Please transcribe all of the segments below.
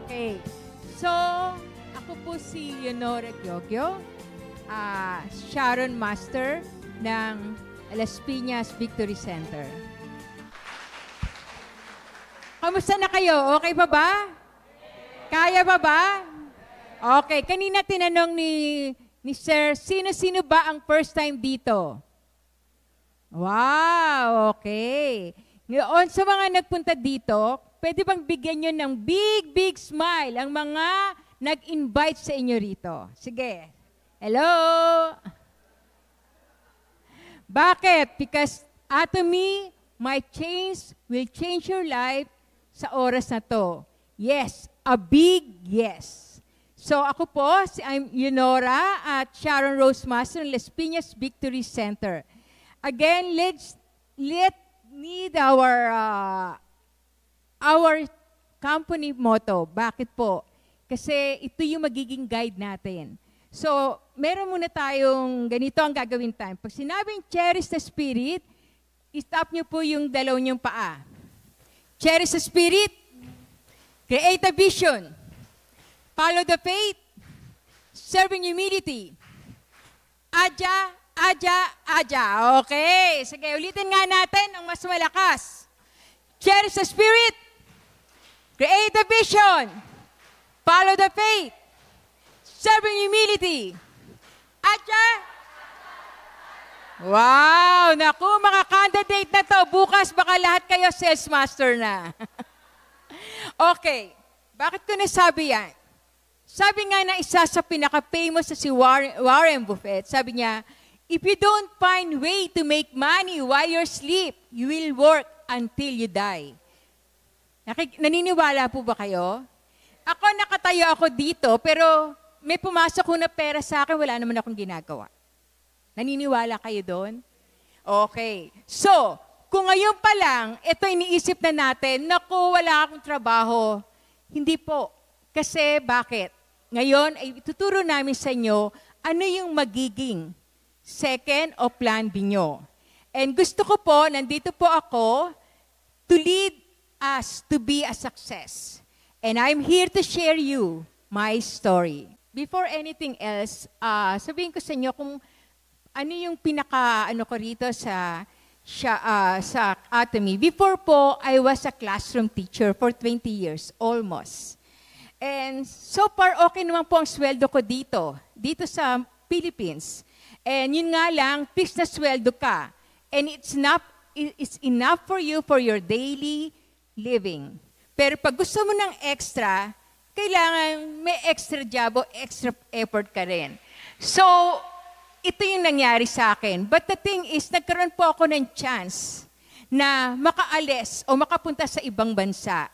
Okay. So, ako po si Leonora Giogio, Sharon Master ng Las Piñas Victory Center. Kamusta na kayo? Okay pa ba? Kaya pa ba? Okay. Kanina tinanong ni Sir, sino-sino ba ang first time dito? Wow, okay. Ngayon, sa mga nagpunta dito, pwede bang bigyan nyo ng big smile ang mga nag-invite sa inyo rito? Sige. Hello? Bakit? Because Atomy, my change will change your life sa oras na to. Yes, a big yes. So ako po, I'm Leonora at Sharon Rose Master ng Las Piñas Victory Center. Again, let need our company motto. Bakit po? Kasi ito yung magiging guide natin. So, meron muna tayong ganito ang gagawin tayo. Pag sinabing cherish the spirit, stop nyo po yung dalaw nyong paa. Cherish the spirit, create a vision, follow the faith, serve in humility, aja. Okay. Sige, ulitin nga natin ang mas malakas. Cherish the spirit, create a vision, follow the faith, serve in humility, aja. Wow! Naku, mga candidate na to, bukas baka lahat kayo sales master na. Okay. Bakit ko nasabi yan? Sabi nga na isa sa pinaka-famous na si Warren Buffett, sabi niya, if you don't find way to make money while you're asleep, you will work until you die. Naniniwala po ba kayo? Ako, nakatayo ako dito, pero may pumasok ko na pera sa akin, wala naman akong ginagawa. Naniniwala kayo doon? Okay. So, kung ngayon pa lang, ito iniisip na natin, naku, wala akong trabaho. Hindi po. Kasi bakit? Ngayon, ay ituturo namin sa inyo, ano yung magiging second o plan B nyo. And gusto ko po, nandito po ako, to lead us to be a success. And I'm here to share you my story. Before anything else, sabihin ko sa inyo kung ano yung pinaka-ano ko rito sa Atomy. Before po, I was a classroom teacher for 20 years, almost. And so far, okay naman po ang sweldo ko dito sa Philippines. And yun nga lang, fixed na sweldo ka. And it's enough for you for your daily living. Pero pag gusto mo ng extra, kailangan may extra job o extra effort ka rin. So, ito yung nangyari sa akin. But the thing is, nagkaroon po ako ng chance na makaalis o makapunta sa ibang bansa.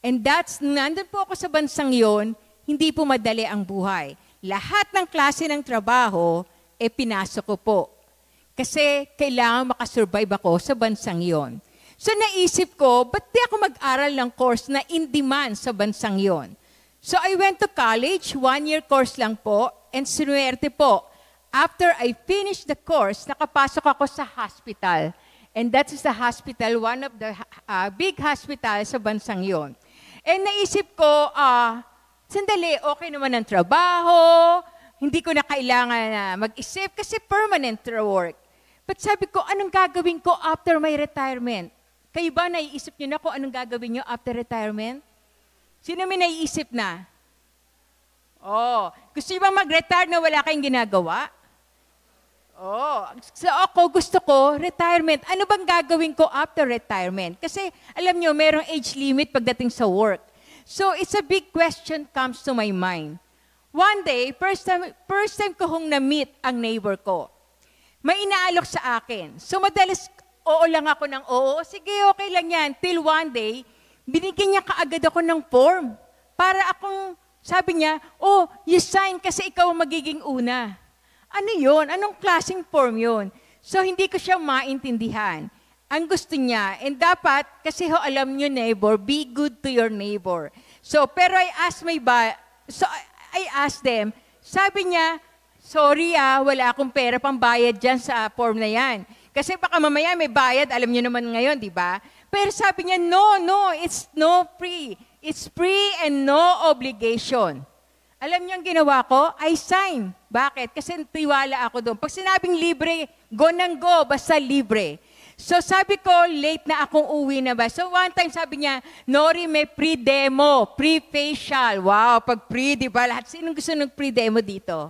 And nandun po ako sa bansang yon, hindi po madali ang buhay. Lahat ng klase ng trabaho, pinasok ko po. Kasi kailangan makasurvive ako sa bansang yon. So naisip ko, ba't di ako mag-aral ng course na in demand sa bansang yon? So I went to college, 1-year course lang po, and sinuwerte po. After I finished the course, nakapasok ako sa hospital. And that is the hospital, one of the big hospitals sa bansang yon. And naisip ko, sandali, okay naman ang trabaho, hindi ko na kailangan mag-isip kasi permanent work. But sabi ko, anong gagawin ko after my retirement? Kayo ba naiisip niyo na kung anong gagawin niyo after retirement? Sino may naiisip na? Oh, gusto niyo bang mag-retire na wala kayong ginagawa? Oh, so ako gusto ko, retirement. Ano bang gagawin ko after retirement? Kasi alam niyo, merong age limit pagdating sa work. So it's a big question comes to my mind. One day, first time ko hong na-meet ang neighbor ko. May inaalok sa akin. So madalas, oo lang ako ng oo. Sige, okay lang yan. Till one day, binigyan niya kaagad ako ng form. Para akong, sabi niya, oh, you sign kasi ikaw ang magiging una. Ano yun? Anong klaseng form yun? So, hindi ko siya maintindihan. Ang gusto niya, and dapat, kasi alam niyo neighbor, be good to your neighbor. So, pero I asked them, sabi niya, sorry wala akong pera pang bayad dyan sa form na yan. Kasi baka mamaya may bayad, alam niyo naman ngayon, di ba? Pero sabi niya, no, it's no free. It's free and no obligation. Alam niyo ang ginawa ko? I sign. Bakit? Kasi tiwala ako doon. Pag sinabing libre, go nang go, basta libre. So sabi ko, late na akong uwi na ba? So one time sabi niya, Nori, may pre-demo, pre-facial. Wow, pag pre, di ba? Lahat, sinong gusto ng pre-demo dito?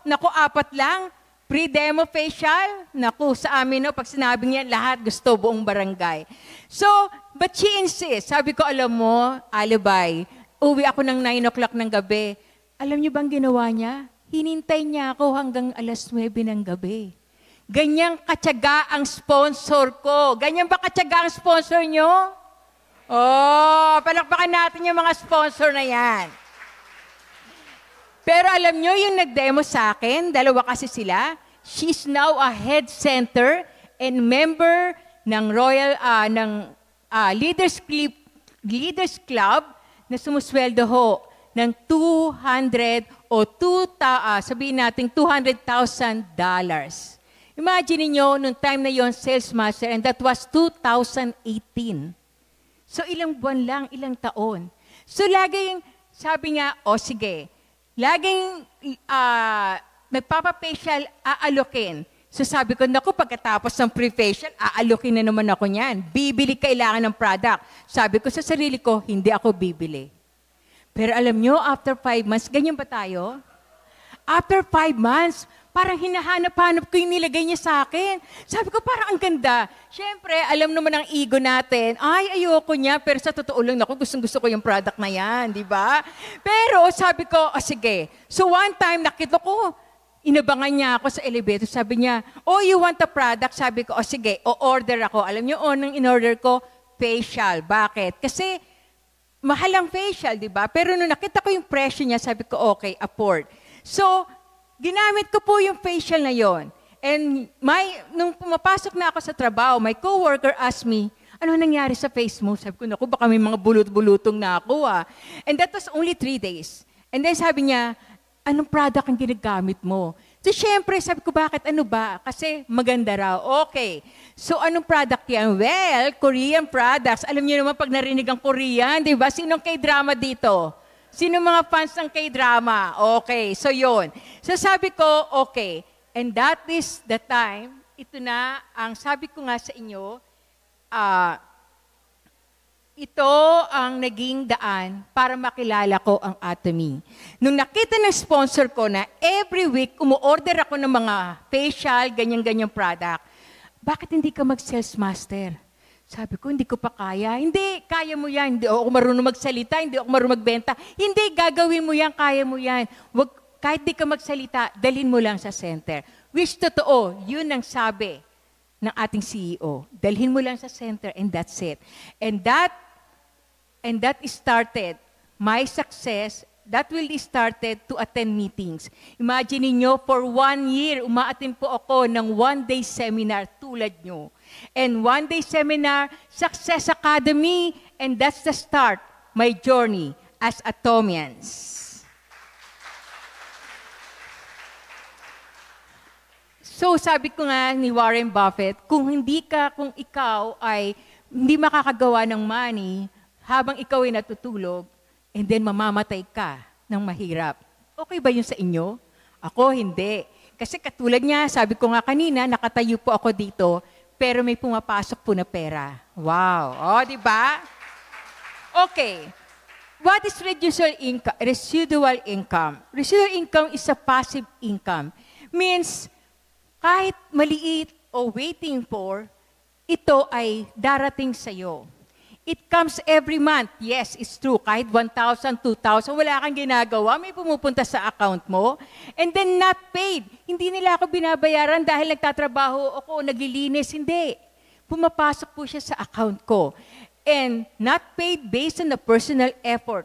Naku, 4 lang. Pre-demo facial. Naku, sa amin, no, pag sinabing yan, lahat gusto, buong barangay. So, but she insists. Sabi ko, alam mo, alibay, uwi ako ng 9 o'clock ng gabi. Alam niyo bang ginawa niya? Hinintay niya ako hanggang alas 9 ng gabi. Ganyang katyaga ang sponsor ko. Ganyan ba katyaga ang sponsor nyo? Oh, palakpakan natin yung mga sponsor na yan. Pero alam nyo, yung nag-demo sa akin, 2 kasi sila, she's now a head center and member ng Leaders Club na sumusweldo ho ng 200 o sabihin natin $200,000. Imagine niyo nung time na yon, sales master, and that was 2018. So ilang buwan lang, ilang taon. So laging, sabi nga, sige, laging nagpapa-facial, aalokin. So sabi ko, naku, pagkatapos ng pre-facial, aalokin na naman ako niyan. Bibili kailangan ng product. Sabi ko sa sarili ko, hindi ako bibili. Pero alam nyo, after 5 months, ganyan ba tayo? After 5 months, parang hinahanap-hanap ko yung nilagay niya sa akin. Sabi ko, parang ang ganda. Siyempre, alam naman ang ego natin, ayoko niya, pero sa totoo lang, gustong-gusto ko yung product na yan, di ba? Pero sabi ko, sige. So one time, nakita ko, inabangan niya ako sa elevator. Sabi niya, you want the product? Sabi ko, sige, o-order ako. Alam niyo, nang in-order ko, facial. Bakit? Kasi, mahal ang facial, di ba? Pero nung nakita ko yung presyo niya, sabi ko, okay, afford. So, ginamit ko po yung facial na yon. And nung pumapasok na ako sa trabaho, my coworker asked me, ano nangyari sa face mo? Sabi ko, naku, baka may mga bulut-bulutong na ako And that was only 3 days. And then sabi niya, anong product ang ginagamit mo? So, syempre, sabi ko, bakit? Ano ba? Kasi maganda raw. Okay. So, anong product yan? Well, Korean products. Alam niyo naman, pag narinig ang Korean, di ba? Sinong K-drama dito? Sino mga fans ng K-drama? Okay, so yun. So sabi ko, okay. And that is the time, ito na, ang sabi ko nga sa inyo, ito ang naging daan para makilala ko ang Atomy. Nung nakita ng sponsor ko na every week, umu-order ako ng mga facial, ganyan-ganyang product, bakit hindi ka mag-sales master? Sabi ko, hindi ko pa kaya. Hindi, kaya mo yan. Hindi ako marunong magsalita, hindi ako marunong magbenta. Hindi, gagawin mo yan, kaya mo yan. Kahit di ka magsalita, dalhin mo lang sa center. Which totoo, yun ang sabi ng ating CEO. Dalhin mo lang sa center and that's it. And that started my success. That will started to attend meetings. Imagine niyo, for 1 year, umaattend po ako ng 1-day seminar tulad nyo. And 1-day seminar, Success Academy, and that's the start, my journey as Atomians. So sabi ko nga ni Warren Buffett, kung ikaw ay hindi makakagawa ng money habang ikaw ay natutulog, and then mamamatay ka ng mahirap. Okay ba yun sa inyo? Ako, hindi. Kasi katulad niya, sabi ko nga kanina, nakatayo po ako dito, pero may pumapasok po na pera. Wow. Di ba? Okay. What is residual income? Residual income. Residual income is a passive income. Means, kahit maliit o waiting for, ito ay darating sa'yo. It comes every month. Yes, it's true. Kahit 1,000, 2,000, wala kang ginagawa, may pumupunta sa account mo. And then not paid. Hindi nila ako binabayaran dahil nagtatrabaho ako, naglilinis. Hindi. Pumapasok po siya sa account ko. And not paid based on a personal effort.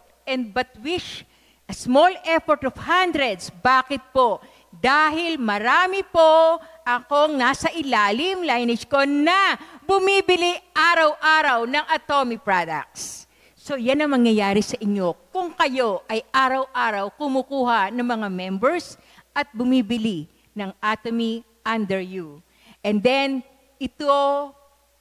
But wish a small effort of hundreds. Bakit po? Dahil marami po akong nasa ilalim, lineage ko, na bumibili araw-araw ng Atomy products. So yan ang mangyayari sa inyo kung kayo ay araw-araw kumukuha ng mga members at bumibili ng Atomy under you. And then, ito,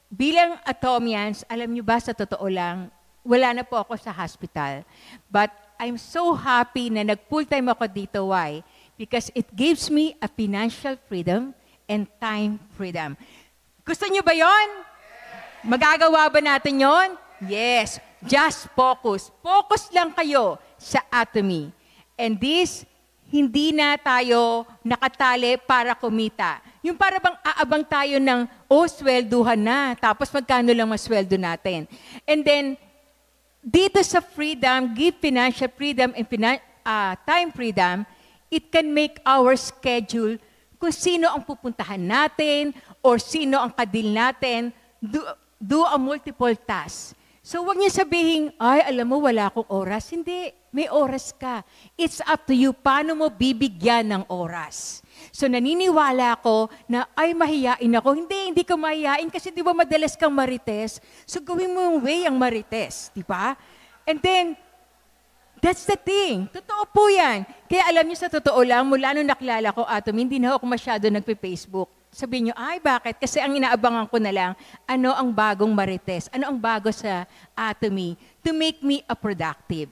bilang Atomians, alam nyo ba sa totoo lang, wala na po ako sa hospital. But I'm so happy na nag-full-time ako dito. Why? Because it gives me a financial freedom and time freedom. Gusto niyo ba yon? Magagawa ba natin yon? Yes. Just focus. Focus lang kayo sa Atomy. And this, hindi na tayo nakatali para kumita. Yung para bang aabang tayo ng, swelduhan na, tapos magkano lang masweldo natin. And then, dito sa freedom, give financial freedom and time freedom, it can make our schedule kung sino ang pupuntahan natin or sino ang kadil natin, do a multiple task. So huwag niyo sabihin, alam mo, wala akong oras. Hindi, may oras ka. It's up to you, paano mo bibigyan ng oras. So naniniwala ako na, mahiyain ako. Hindi ka mahiyain kasi di ba madalas kang marites? So gawin mo yung way ang marites, di ba? And then, that's the thing. Totoo po yan. Kaya alam niyo sa totoo lang, mula nung nakilala ko, Atomy, hindi na ako masyado nagpe-Facebook. Sabihin niyo, bakit? Kasi ang inaabangan ko na lang, ano ang bagong marites? Ano ang bago sa Atomy to make me a productive?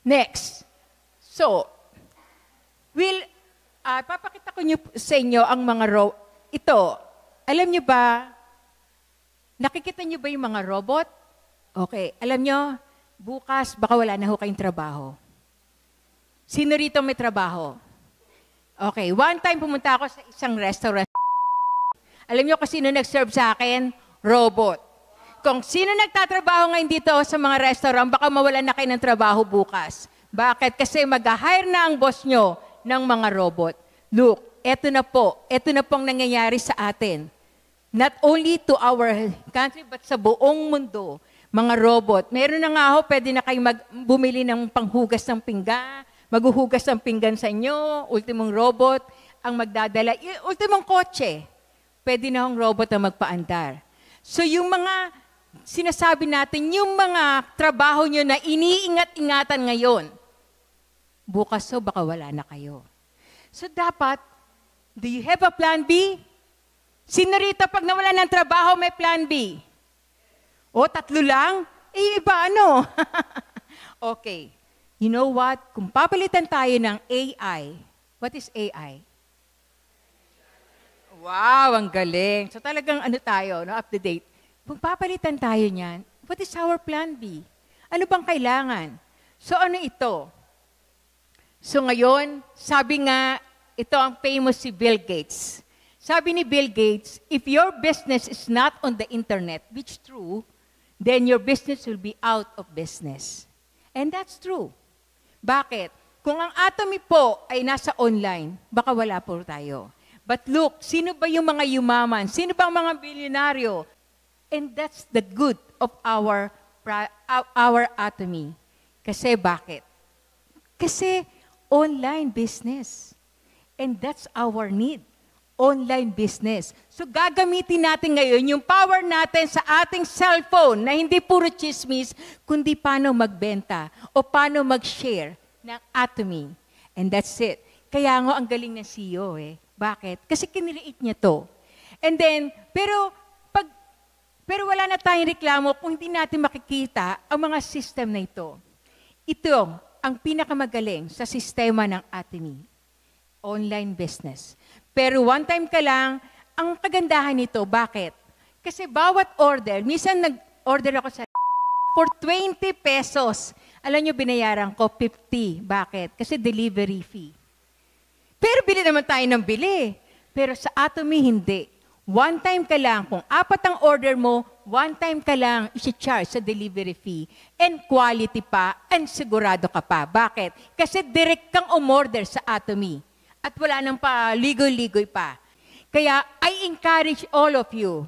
Next. So, papakita ko sa inyo ang mga ito. Alam niyo ba, nakikita niyo ba yung mga robot? Okay. Alam niyo, bukas, baka wala na ho kayong trabaho. Sino rito may trabaho? Okay, one time pumunta ako sa isang restaurant. Alam niyo kung sino nag-serve sa akin? Robot. Kung sino nagtatrabaho ngayon dito sa mga restaurant, baka mawalan na kayo ng trabaho bukas. Bakit? Kasi mag-hire na ang boss nyo ng mga robot. Look, eto na pong nangyayari sa atin. Not only to our country, but sa buong mundo. Mga robot. Meron na nga ho, pwede na kayo bumili ng panghugas ng pinggan, maghuhugas ng pinggan sa inyo, ultimong robot ang magdadala. Ultimong kotse, pwede na hong robot ang magpaandar. So yung mga sinasabi natin, yung mga trabaho nyo na iniingat-ingatan ngayon, bukas baka wala na kayo. So dapat, do you have a plan B? Sino rito pag nawala ng trabaho may plan B? Tatlo lang? Iba ano? Okay. You know what? Kung papalitan tayo ng AI, what is AI? Wow, ang galing. So talagang tayo, up to date. Kung papalitan tayo niyan, what is our plan B? Ano bang kailangan? So ano ito? So ngayon, sabi nga, ito ang famous si Bill Gates. Sabi ni Bill Gates, if your business is not on the internet, which is true, then your business will be out of business. And that's true. Bakit? Kung ang Atomy po ay nasa online, baka wala po tayo. But look, sino ba yung mga yumaman? Sino ba ang mga bilyonaryo? And that's the good of our Atomy. Kasi bakit? Kasi online business. And that's our need. Online business. So gagamitin natin ngayon yung power natin sa ating cellphone na hindi puro chismis, kundi paano magbenta o paano mag-share ng Atomy. And that's it. Kaya nga ang galing ng CEO Bakit? Kasi kiniliit niya to. And then, pero wala na tayong reklamo kung hindi natin makikita ang mga system na ito. Ito ang pinakamagaling sa sistema ng Atomy. Online business. Pero one time ka lang, ang kagandahan nito, bakit? Kasi bawat order, minsan nag-order ako sa for 20 pesos. Alam nyo, binayaran ko 50. Bakit? Kasi delivery fee. Pero bili naman tayo ng bili. Pero sa Atomy, hindi. One time ka lang, kung 4 ang order mo, one time ka lang isi-charge sa delivery fee. And quality pa, and sigurado ka pa. Bakit? Kasi direct kang umorder sa Atomy. At wala nang pa ligoy-ligoy pa. Kaya I encourage all of you,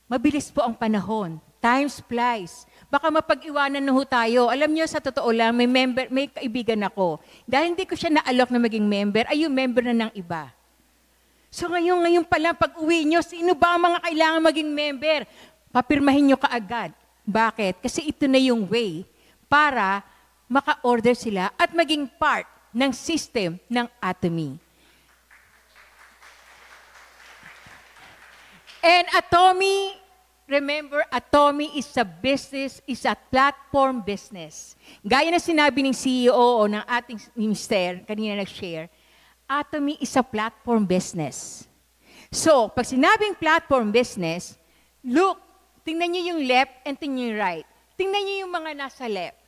mabilis po ang panahon. Time flies. Baka mapag-iwanan na ho tayo. Alam niyo, sa totoo lang, may kaibigan ako. Dahil hindi ko siya na-alok na maging member, ay yung member na ng iba. So ngayon pala, pag uwi niyo, sino ba ang mga kailangan maging member? Papirmahin niyo kaagad. Bakit? Kasi ito na yung way para maka-order sila at maging part ng system ng Atomy. And Atomy Remember, Atomy is a business, is a platform business. Gaya na sinabi ng CEO o ng ating minister, kanina nag-share, Atomy is a platform business. So, pag sinabing platform business, look, tingnan niyo yung left and tingnan niyo yung right. Tingnan niyo yung mga nasa left.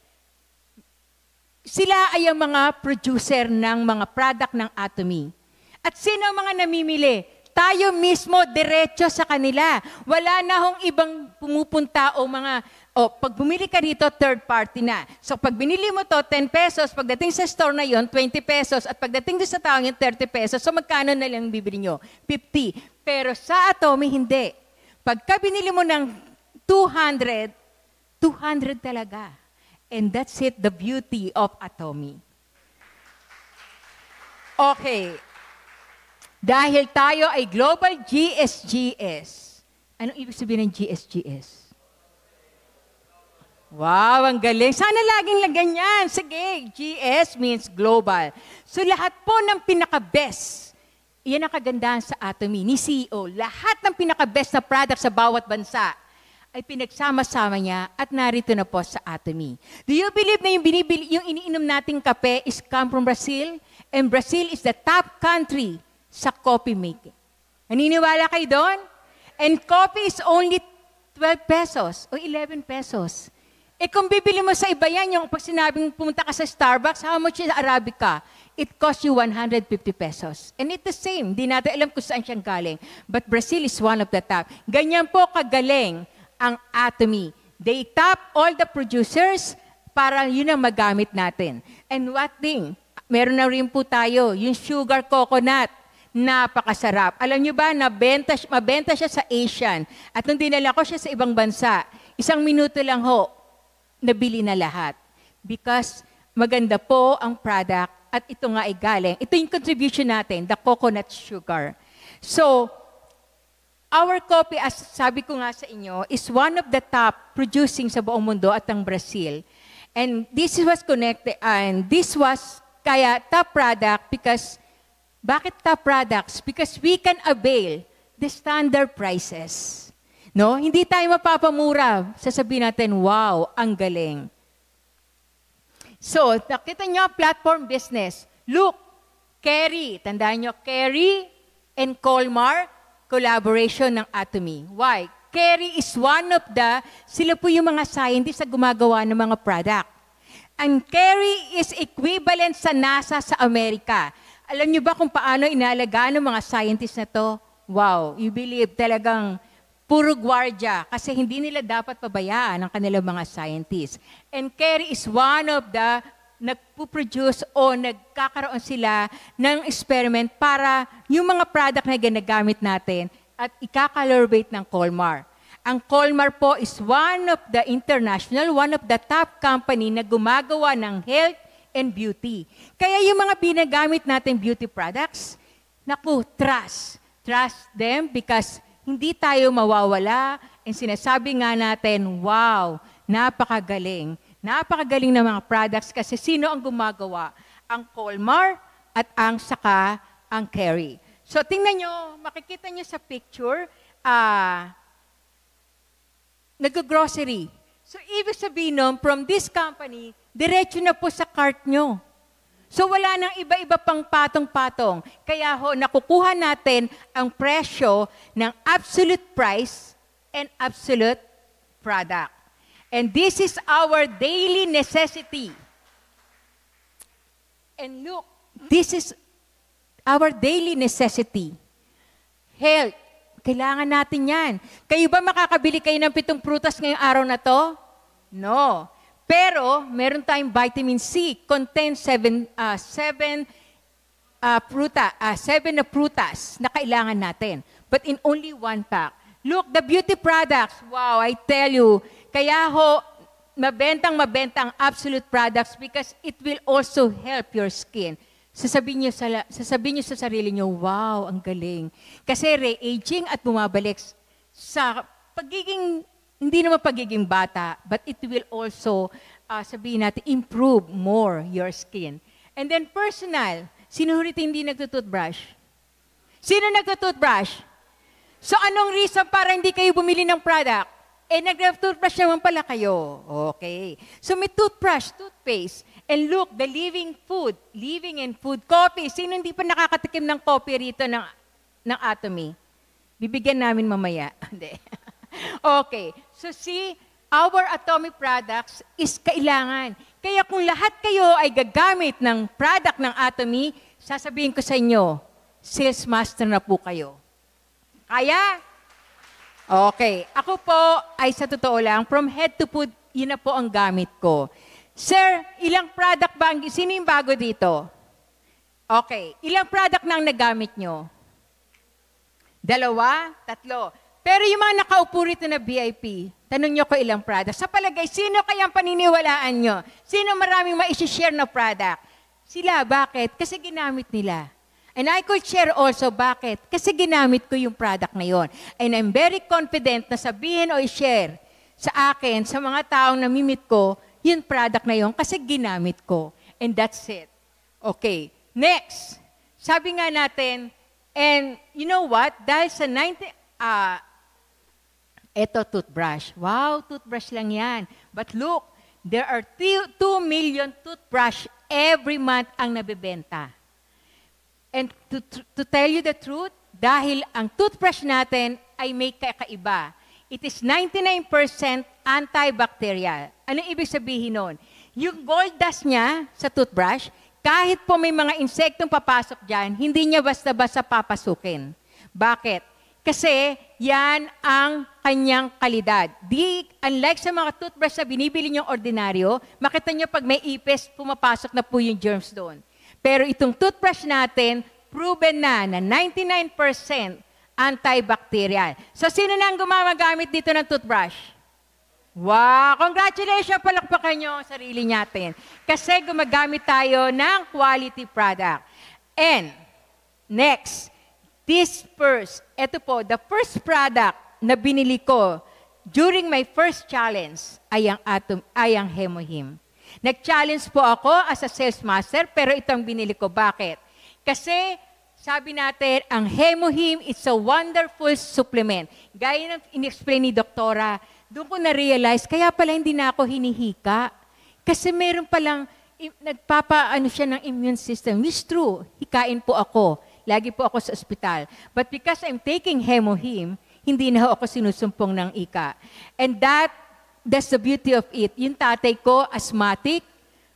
Sila ay ang mga producer ng mga product ng Atomy. At sino ang mga namimili? Tayo mismo, diretso sa kanila. Wala na hong ibang pumupunta o mga, pag bumili ka dito, third party na. So pag binili mo to, 10 pesos, pagdating sa store na yon 20 pesos, at pagdating sa tao yung 30 pesos, so magkano na lang bibili nyo? 50. Pero sa Atomy, hindi. Pagka binili mo ng 200, 200 talaga. And that's it, the beauty of Atomy. Okay. Dahil tayo ay Global GSGS. Anong ibig sabihin ng GSGS? Wow, ang galing. Sana laging ganyan. Sige, GS means global. So lahat po ng pinaka-best, iyan ang kagandahan sa Atomy, ni CEO. Lahat ng pinaka-best na product sa bawat bansa ay pinagsama-sama niya at narito na po sa Atomy. Do you believe na yung iniinom nating kape is come from Brazil? And Brazil is the top country sa coffee making. Naniniwala kayo doon? And coffee is only 12 pesos o 11 pesos. Eh kung bibili mo sa iba yan, yung pag sinabing pumunta ka sa Starbucks, how much is Arabica? It costs you 150 pesos. And it's the same. Di natin alam kung saan siyang galing. But Brazil is one of the top. Ganyan po kagaling ang Atomy. They top all the producers para yun ang magamit natin. And what thing? Meron na rin po tayo, yung sugar coconut. Napakasarap. Alam nyo ba, mabenta siya sa Asian. At nung dinala ko siya sa ibang bansa, 1 minuto lang ho, nabili na lahat. Because maganda po ang product at ito nga ay galing. Ito yung contribution natin, the coconut sugar. So, our coffee, as sabi ko nga sa inyo, is one of the top producing sa buong mundo at ang Brazil. And this was connected, and this was kaya top product because bakit top products? Because we can avail the standard prices. No? Hindi tayo mapapamura. Sasabihin natin, wow, ang galing. So, nakita nyo, platform business. Look, Kerry. Tandaan nyo, Kerry and Colmar, collaboration ng Atomy. Why? Kerry is one of sila po yung mga scientists na gumagawa ng mga product. And Kerry is equivalent sa NASA sa Amerika. Alam niyo ba kung paano inalagaan ng mga scientists na to? Wow, you believe talagang puro gwardiya kasi hindi nila dapat pabayaan ang kanilang mga scientists. And Kerry is one of the nagpo-produce o nagkakaroon sila ng experiment para yung mga product na ginagamit natin at ikakalorate ng Colmar. Ang Colmar po is one of the top company na gumagawa ng health and beauty. Kaya yung mga binagamit natin beauty products, naku, trust. Trust them because hindi tayo mawawala. And sinasabi nga natin, wow, napakagaling. Napakagaling ng mga products kasi sino ang gumagawa? Ang Colmar at ang Kerry. So tingnan nyo, makikita nyo sa picture, nag-grocery. So ibig sabihin nun, from this company, diretso na po sa cart nyo. So wala nang iba-iba pang patong-patong. Kaya ho, nakukuha natin ang presyo ng absolute price and absolute product. And this is our daily necessity. And look, this is our daily necessity. Health. Kailangan natin yan. Kayo ba makakabili kayo ng 7 prutas ngayong araw na to? No. Pero, meron tayong vitamin C, contains 7 na prutas na kailangan natin. But in only 1 pack. Look, the beauty products, wow, I tell you, kaya ho, mabentang absolute products because it will also help your skin. Sasabihin nyo sa sarili nyo, wow, ang galing. Kasi re-aging at bumabalik sa pagiging, hindi naman pagiging bata, but it will also, sabihin natin, improve more your skin. And then personal, sino rito hindi nagtutoothbrush? Sino nagtutoothbrush? So anong reason para hindi kayo bumili ng product? Nag-toothbrush naman pala kayo. Okay. So may toothbrush, toothpaste, and look, the living and food, coffee. Sino hindi pa nakakatikim ng coffee rito ng Atomy? Bibigyan namin mamaya. Hindi. Okay. So see, our Atomy products is kailangan. Kaya kung lahat kayo ay gagamit ng product ng Atomy, sasabihin ko sa inyo, sales master na po kayo. Kaya? Okay. Ako po ay sa totoo lang, from head to foot, yun na po ang gamit ko. Sir, ilang product ba? Sino yung bago dito? Okay. Ilang product na ang nagamit nyo? 2? 3? Pero yung mga nakaupo rito na VIP, tanong nyo ko ilang product. Sa palagay, sino kayang paniniwalaan nyo? Sino maraming ma-share na product? Sila, bakit? Kasi ginamit nila. And I could share also, bakit? Kasi ginamit ko yung product na yon. And I'm very confident na sabihin o i-share sa akin, sa mga taong namimit ko, yung product na yon kasi ginamit ko. And that's it. Okay. Next. Sabi nga natin, and you know what? Dahil sa eto, toothbrush. Wow, toothbrush lang yan. But look, there are 2 million toothbrush every month ang nabibenta. And to tell you the truth, dahil ang toothbrush natin ay may kakaiba. It is 99% antibacterial. Anong ibig sabihin nun? Yung gold dust niya sa toothbrush, kahit po may mga insektong papasok dyan, hindi niya basta-basta papasukin. Bakit? Kasi yan ang kanyang kalidad. Unlike sa mga toothbrush na binibili niyong ordinaryo, makita niyo pag may ipis, pumapasok na po yung germs doon. Pero itong toothbrush natin, proven na 99% antibacterial. So sino na ang gumagamit dito ng toothbrush? Wow! Congratulations! Palakpakan niyo ang sarili natin. Kasi gumagamit tayo ng quality product. And next, ito po, the first product na binili ko during my first challenge ay ang Hemohim. Nag-challenge po ako as a sales master, pero ito ang binili ko. Bakit? Kasi sabi natin, ang Hemohim is a wonderful supplement. Gaya ng in-explain ni Doktora, doon ko na-realize, kaya pala hindi na ako hinihika. Kasi meron palang, nagpapaano siya ng immune system. It's true, hikain po ako. Lagi po ako sa ospital. But because I'm taking Hemohim, hindi na ako sinusumpong ng ika. And that's the beauty of it. Yung tatay ko, asthmatic,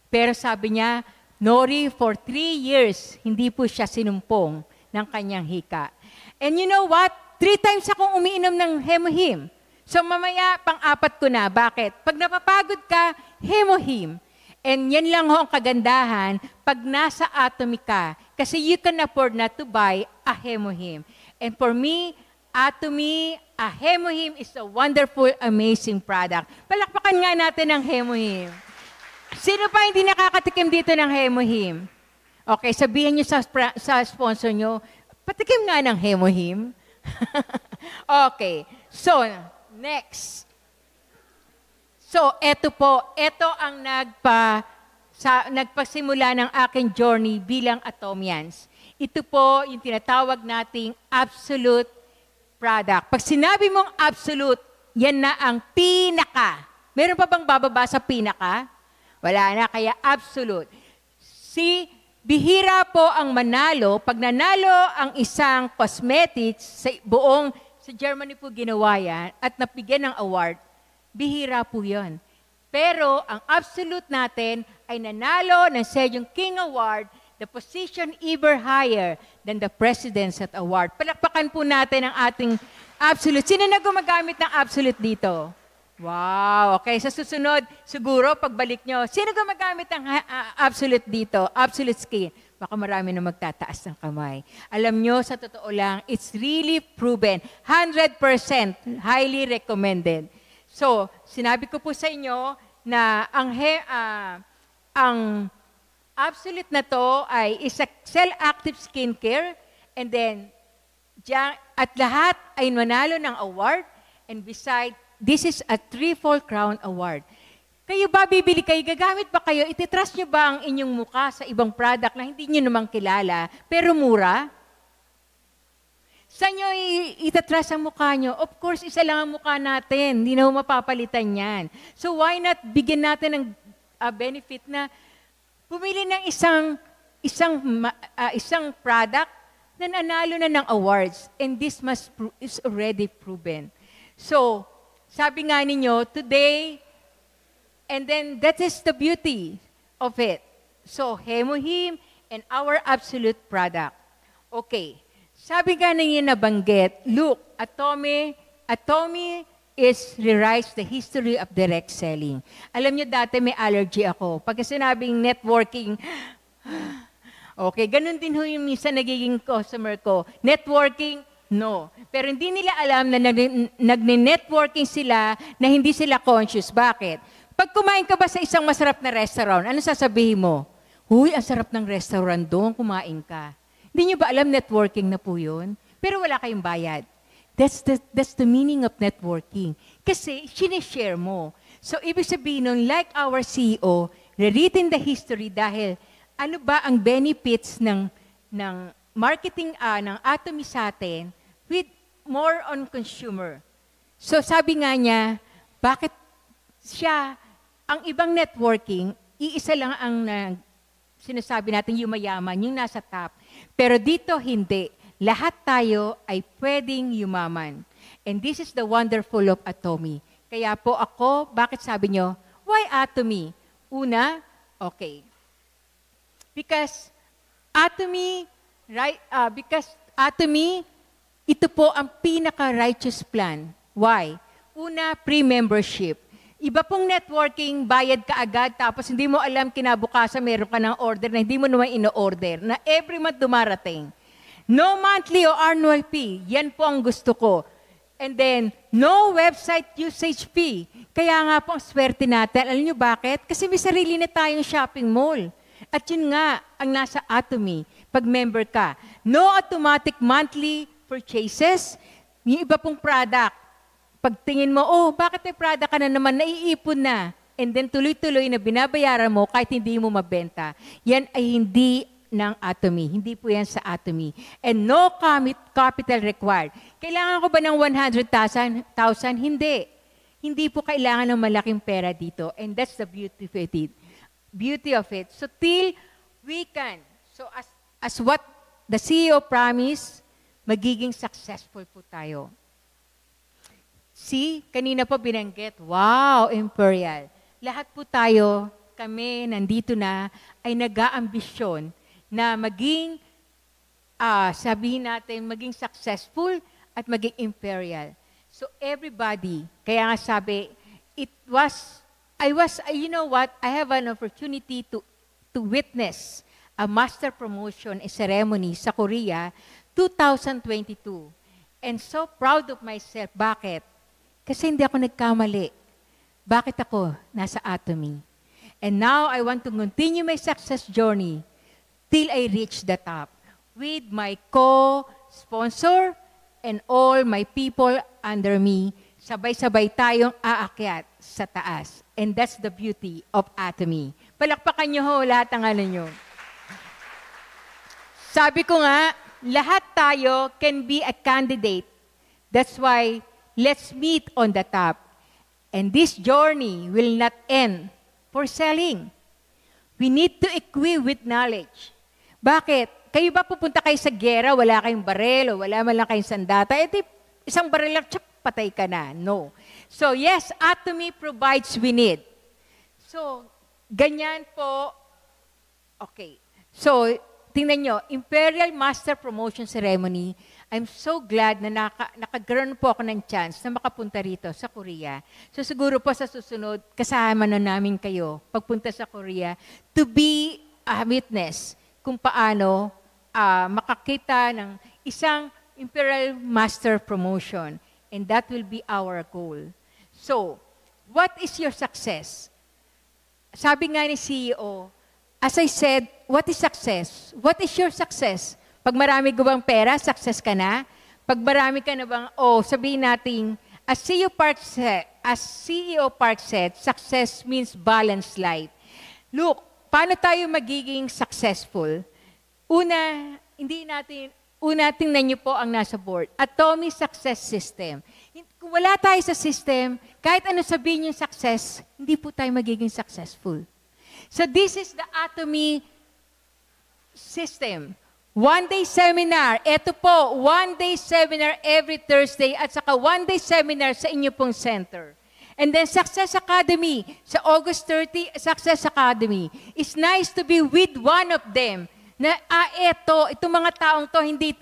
pero sabi niya, Nori, for 3 years, hindi po siya sinumpong ng kanyang hika. And you know what? 3 times akong umiinom ng Hemohim. So mamaya, pang-4 ko na. Bakit? Pag napapagod ka, Hemohim. And yan lang ho ang kagandahan pag nasa Atomy ka. Kasi you can afford not to buy a Hemohim. And for me, Atomy, a Hemohim is a wonderful, amazing product. Palakpakan nga natin ang Hemohim. Sino pa hindi nakakatikim dito ng Hemohim? Okay, sabihin nyo sa sponsor nyo, patikim nga ng Hemohim. Okay, so next. So, eto po, eto ang nagpasimula ng aking journey bilang Atomians. Ito po yung tinatawag nating absolute product. Pag sinabi mong absolute, yan na ang pinaka. Meron pa bang bababa sa pinaka? Wala na, kaya absolute. Bihira po ang manalo. Pag nanalo ang isang cosmetics, sa Germany po ginawa yan, at napigyan ng award, bihira po yun. Pero ang absolute natin ay nanalo ng Sejong King Award, the position ever higher than the President's Award. Palakpakan po natin ang ating absolute. Sino na gumagamit ng absolute dito? Wow! Okay, sa susunod, siguro, pagbalik nyo, sino gumagamit ng absolute dito? Absolute skin. Baka marami na magtataas ng kamay. Alam nyo, sa totoo lang, it's really proven. 100% highly recommended. So, sinabi ko po sa inyo na ang absolute na to ay is a cell-active skincare, and then at lahat ay manalo ng award, and beside, this is a 3-fold crown award. Kayo ba, bibili kayo, gagamit ba kayo, ititrust nyo ba ang inyong mukha sa ibang product na hindi nyo naman kilala, pero mura? Saan nyo itatrust ang mukha nyo? Of course, isa lang ang mukha natin. Hindi na mapapalitan yan. So why not bigyan natin ng benefit na pumili ng isang product na nanalo na ng awards. And this is already proven. So, sabi nga ninyo, today, and then that is the beauty of it. So, Hemohim and our absolute product. Okay. Sabi nga ninyo nabanggit, look, Atomy rewrites the history of direct selling. Alam nyo, dati may allergy ako. Pagka sinabing networking, okay, ganun din yung minsan nagiging customer ko. Networking, no. Pero hindi nila alam na nagne-networking sila na hindi sila conscious. Bakit? Pag kumain ka ba sa isang masarap na restaurant, ano sasabihin mo? Huy, ang sarap ng restaurant doon, kumain ka. Hindi nyo ba alam networking na po yun? Pero wala kayong bayad. That's the meaning of networking. Kasi, sinishare mo. So, ibig sabihin nun, like our CEO, rewritten the history dahil ano ba ang benefits ng marketing ng Atomy sa atin with more on consumer. So, sabi nga niya, bakit siya, ang ibang networking, iisa lang ang sinasabi natin yung mayaman, yung nasa top. Pero dito, hindi. Lahat tayo ay pwedeng yumaman. And this is the wonderful of Atomy. Kaya po ako, bakit sabi nyo, why Atomy? Una, okay. Because Atomy, ito po ang pinaka-righteous plan. Why? Una, pre-membership. Iba pong networking, bayad ka agad, tapos hindi mo alam kinabukasan meron ka ng order na hindi mo naman ino-order, na every month dumarating. No monthly o annual fee, yan po ang gusto ko. And then, no website usage fee. Kaya nga po ang swerte natin. Alam niyo bakit? Kasi may sarili na tayong shopping mall. At yun nga, ang nasa Atomy, pag member ka. No automatic monthly purchases, yung iba pong product. Pagtingin mo, oh, bakit may product ka na naman, naiipon na. And then tuloy-tuloy na binabayaran mo kahit hindi mo mabenta. Yan ay hindi ng Atomy. Hindi po yan sa Atomy. And no capital required. Kailangan ko ba ng 100,000? Hindi. Hindi po kailangan ng malaking pera dito. And that's the beauty of it. So till we can, so as what the CEO promised, magiging successful po tayo. See, kanina po binanggit, wow, Imperial. Lahat po tayo, kami nandito na, ay nag-aambisyon na maging, sabihin natin, maging successful at maging Imperial. So everybody, kaya nga sabi, you know what, I have an opportunity to witness a master promotion ceremony sa Korea, 2022. And so proud of myself. Bakit? Kasi hindi ako nagkamali. Bakit ako nasa Atomy? And now, I want to continue my success journey till I reach the top with my co-sponsor and all my people under me. Sabay-sabay tayong aakyat sa taas. And that's the beauty of Atomy. Palakpakan niyo ho lahat ng ano nyo. Sabi ko nga, lahat tayo can be a candidate. That's why let's meet on the top. And this journey will not end for selling. We need to equip with knowledge. Bakit? Kayo ba pupunta kayo sa gera, wala kayong barel, o wala man lang kayong sandata, edi isang barel lang, tsak, patay ka na. No. So yes, Atomy provides we need. So, ganyan po. Okay. So, tingnan nyo, Imperial Master Promotion Ceremony, I'm so glad na nakagkaroon po ako ng chance na makapunta rito sa Korea. So siguro po sa susunod, kasama na namin kayo pagpunta sa Korea to be a witness kung paano makakita ng isang Imperial Master Promotion. And that will be our goal. So, what is your success? Sabi nga ni CEO, as I said, what is success? What is your success? Pag marami ka bang pera, success ka na? Pag marami ka na bang, sabihin natin, as CEO Park said, success means balanced life. Look, paano tayo magiging successful? Una, hindi natin Una, tingnan niyo po ang nasa board. Atomy Success System. Kung wala tayo sa system, kahit ano sabihin yung success, hindi po tayo magiging successful. So this is the Atomy System. One-day seminar. Ito po, one-day seminar every Thursday at saka one-day seminar sa inyo pong center. And then Success Academy, sa August 30, Success Academy. It's nice to be with one of them. Na, itong mga taong to, hindi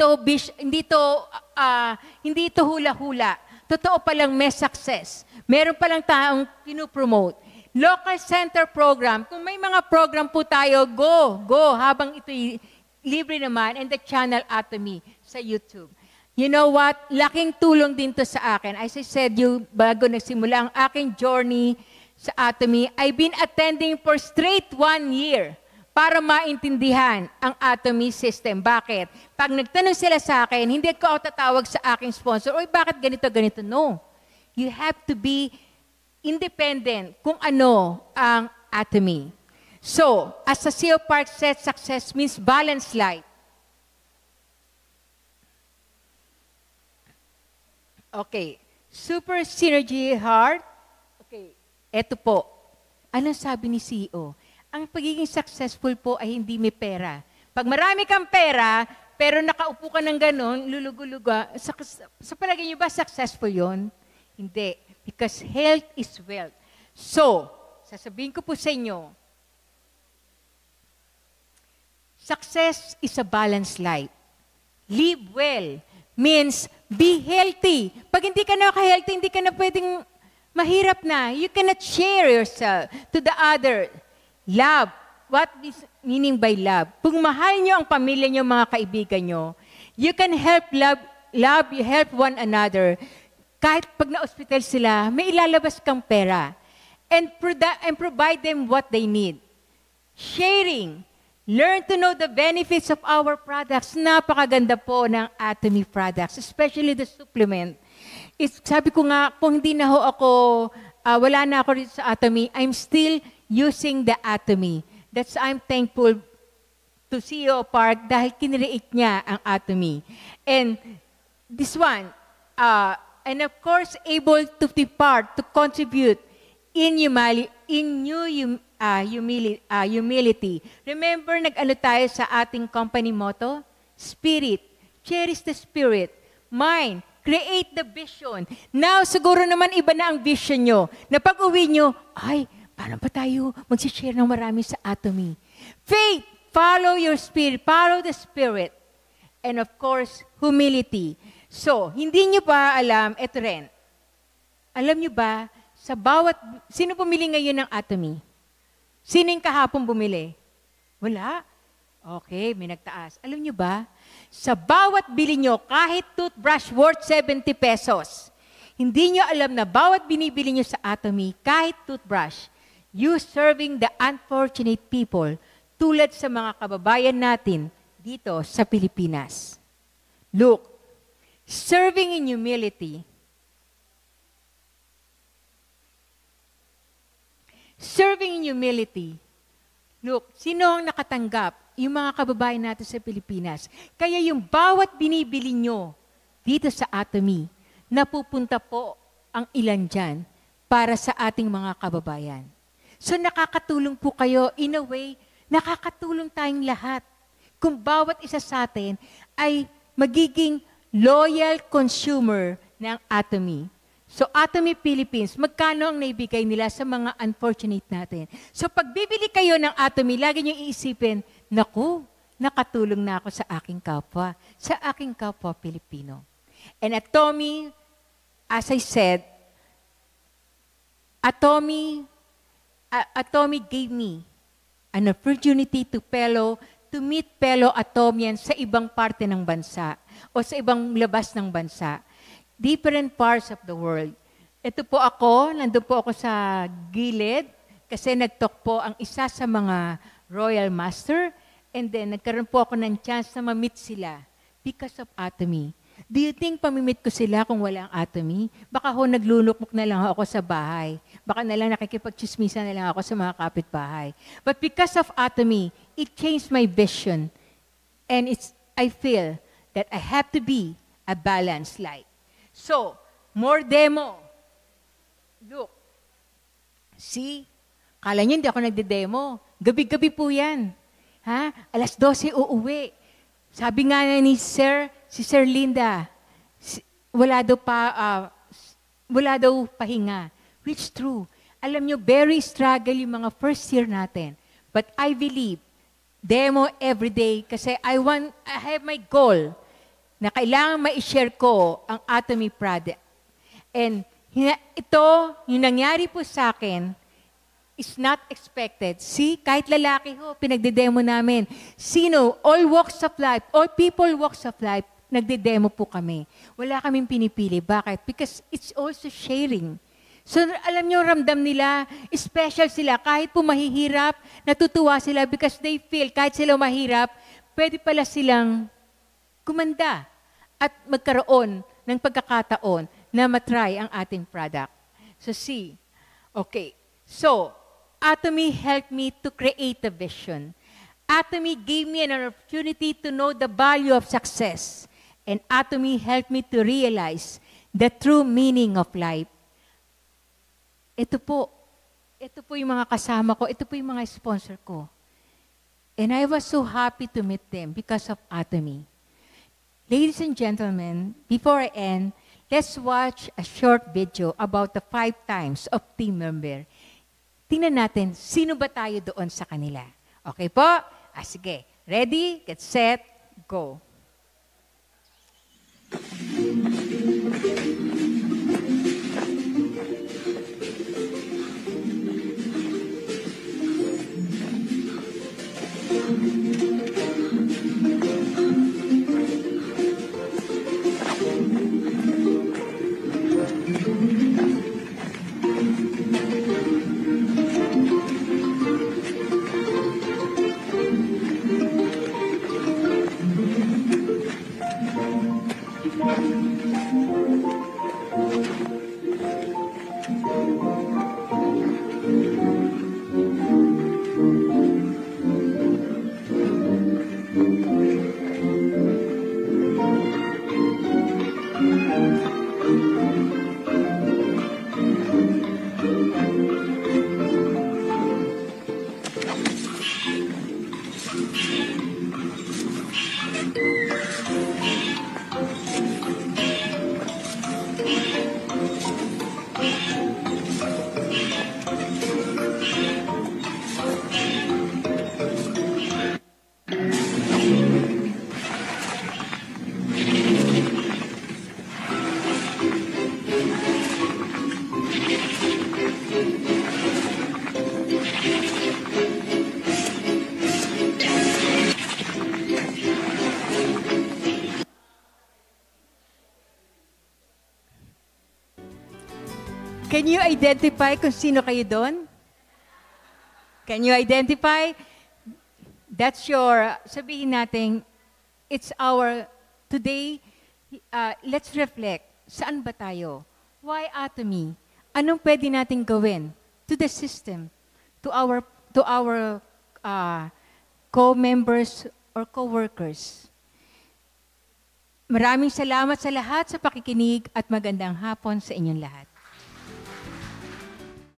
to hula-hula. Totoo palang may success. Meron palang taong pinupromote. Local Center Program. Kung may mga program po tayo, go. Habang ito'y libre naman. And the channel Atomy sa YouTube. You know what? Laking tulong din to sa akin. As I said, bago nagsimula ang aking journey sa Atomy, I've been attending for straight 1 year para maintindihan ang Atomy system. Bakit? Pag nagtanong sila sa akin, hindi ko ako tatawag sa aking sponsor, oy, bakit ganito? No. You have to be independent kung ano ang Atomy. So, as the CEO Park said, success means balanced life. Okay. Super Synergy Heart. Okay. Eto po. Anong sabi ni CEO? Ang pagiging successful po ay hindi may pera. Pag marami kang pera, pero nakaupo ka ng ganon, luluguluga, sa palagay niyo ba successful yon? Hindi. Because health is wealth. So, sasabihin ko po sa inyo, success is a balanced life. Live well means be healthy. Pag hindi ka naka-healthy, hindi ka na pwedeng mahirap na. You cannot share yourself to the other. Love. What is meaning by love? Kung mahal nyo ang pamilya nyo, mga kaibigan nyo, you can help you help one another. Kahit pag na-hospital sila, may ilalabas kang pera. And provide them what they need. Sharing. Learn to know the benefits of our products. Napakaganda po ng Atomy products, especially the supplement. Sabi ko nga, kung hindi na ho ako, wala na ako rito sa Atomy, I'm still using the Atomy. That's I'm thankful to CEO Park dahil kinreate niya ang Atomy. And this one, and of course, able to be part, to contribute in humility. Remember, nag-ano tayo sa ating company motto? Spirit. Cherish the spirit. Mind. Create the vision. Now, siguro naman iba na ang vision nyo. Na pag-uwi nyo, ay, paano pa tayo mag-share ng marami sa Atomy? Faith. Follow your spirit. Follow the spirit. And of course, humility. So, hindi nyo ba alam, eto rin. Alam nyo ba, sino bumili ngayon ng Atomy? Sino yung kahapon bumili? Wala. Okay, may nagtaas. Alam nyo ba, sa bawat bili nyo, kahit toothbrush worth 70 pesos, hindi nyo alam na bawat binibili nyo sa Atomy, kahit toothbrush, you serving the unfortunate people tulad sa mga kababayan natin dito sa Pilipinas. Look, serving in humility. Serving in humility. Look, sino ang nakatanggap? Yung mga kababayan natin sa Pilipinas. Kaya yung bawat binibili nyo dito sa Atomy, napupunta po ang ilan dyan para sa ating mga kababayan. So nakakatulong po kayo, in a way, nakakatulong tayong lahat. Kung bawat isa sa atin ay magiging loyal consumer ng Atomy. So, Atomy Philippines, magkano ang naibigay nila sa mga unfortunate natin? So, pag bibili kayo ng Atomy, lagi nyo iisipin, naku, nakatulong na ako sa aking kapwa Pilipino. And Atomy, as I said, Atomy gave me an opportunity to meet fellow Atomians sa ibang parte ng bansa o sa ibang labas ng bansa. Different parts of the world. Ito po ako, nandun po ako sa gilid kasi nag-talk po ang isa sa mga Royal Master and then nagkaroon po ako ng chance na ma-meet sila because of Atomy. Do you think pamimit ko sila kung walang Atomy? Baka ho naglulukmok na lang ako sa bahay. Baka na lang nakikipag-chismisa na lang ako sa mga kapitbahay. But because of Atomy, it changed my vision. And I feel that I have to be a balanced life. So, more demo. Look. See? Kala niyo hindi ako nagde-demo. Gabi-gabi po yan. Ha? Alas 12 uuwi. Sabi nga ni si Sir Linda, wala daw pahinga. Which true. Alam niyo, very struggle yung mga first year natin. But I believe, demo every day kasi I have my goal na kailangan ma-share ko ang Atomy product. And ito, yung nangyari po sa akin, is not expected. See, kahit lalaki ho, pinagde-demo namin. Sino? All walks of life, all people walks of life, nagde-demo po kami. Wala kaming pinipili. Bakit? Because it's also sharing. So, alam nyo, ramdam nila, special sila. Kahit po mahihirap, natutuwa sila because they feel, kahit sila mahirap, pwede pala silang kumanda at magkaroon ng pagkakataon na matry ang ating product. So, see. Okay. So, Atomy helped me to create a vision. Atomy gave me an opportunity to know the value of success. And Atomy helped me to realize the true meaning of life. Ito po yung mga kasama ko, ito po yung mga sponsor ko. And I was so happy to meet them because of Atomy. Ladies and gentlemen, before I end, let's watch a short video about the 5 times of team member. Tingnan natin, sino ba tayo doon sa kanila? Okay po? Sige. Ready, get set, go. Can you identify kung sino kayo doon? Can you identify? That's your, sabihin natin, it's our, today, let's reflect. Saan ba tayo? Why Atomy? Anong pwede natin gawin to the system, to our co-members or co-workers? Maraming salamat sa lahat sa pakikinig at magandang hapon sa inyong lahat.